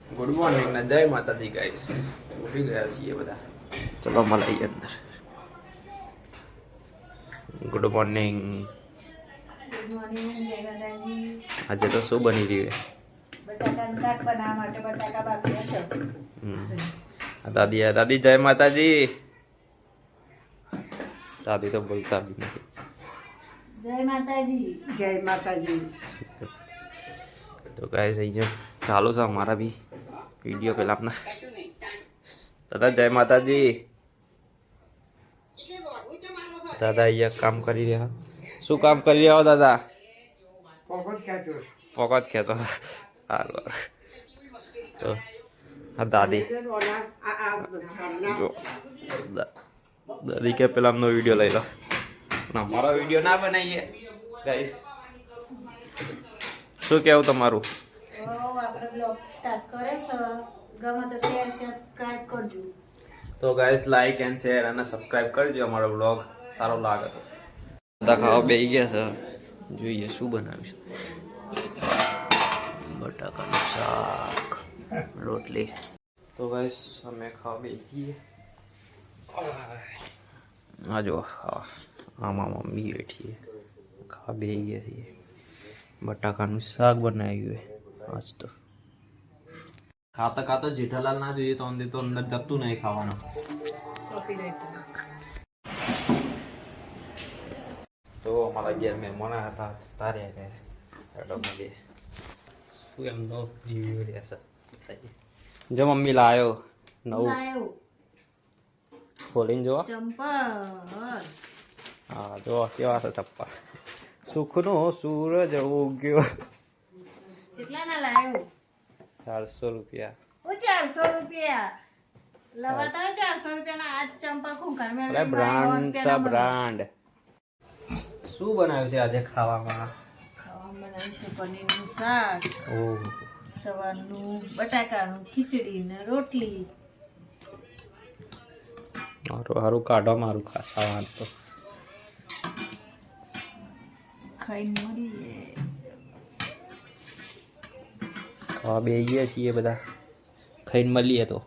Good morning ના જય માતાજી ગાઈસ. ઉઠી ગયા છીએ બધા. ચલો મળીએ અંદર. Good morning. ગુડ મોર્નિંગ જય માતાજી. આજે તો શું બની રહ્યું છે? બટાકાનું શાક બનાવવા માટે બટાકા બાફ્યા છે. દાદી જય માતાજી. દાદી તો બોલતા બી નથી. જય માતાજી. જય માતાજી. તો ગાઈસ અહીંયા ચાલુ છે અમારા બી વિડીયો પેલા આપના. દાદા જય માતાજી. દાદા અહીંયા કામ કરી રહ્યા. શું કામ કરી રહ્યા હો દાદા? પોકટ ખેંચો. સારું તો હા દાદી જો દાદી કે પેલા આમનો વિડીયો લઈ લો. અમારો વિડીયો ના બનાવીએ ગાઈસ. શું કેવું તમારું? આપણે બ્લોગ સ્ટાર્ટ કરે છે. ગમે તો શેર સબસ્ક્રાઇબ કરજો. તો ગાઈસ લાઈક એન્ડ શેર અને સબસ્ક્રાઇબ કરજો. અમારો બ્લોગ સારો લાગે તો. બધા ખાવા બેસી ગયા છે. જોઈએ શું બનાવ્યું છે. બટાકાનું શાક, રોટલી. તો ગાઈસ અમે ખાવા બેસીએ. આ જો આમાં મમ્મી બેઠી ખાવા બેસી ગયા છીએ. બટાકાનું શાક બનાવ્યું આજ તો. ખાતા ખાતા જેઠાલાલ ના જોઈએ તો અંદર જતું નહીં ખાવાનું. તો અમારા ઘેર મહેમાન હતા તારે ગયા. શું એમનો રિવ્યુ રહેશે જો મમ્મી લાયો નવું ખોલીને જો. ચંપલ. હા જો કેવા છે ચપ્પા. સુખનો સૂરજ ઉગ્યો. કેટલા ના લાયો? 400 રૂપિયા. ઓ 400 રૂપિયા. લવાતા 400 રૂપિયાના આજ ચંપલ ખૂંકાર મેં અરે બ્રાન્ડ સા બ્રાન્ડ. શું બનાવ્યું છે આજે ખાવામાં? ખાવામાં બનાવ્યું છે પનીરનું શાક, ઓહ સવારનું બટાકાનું ખીચડી ને રોટલી. હારું કાઢો મારું ખાવા તો. ખાઈને મળીએ. ખાવા બે ગયા છીએ બધા. ખાઈને મળીએ તો.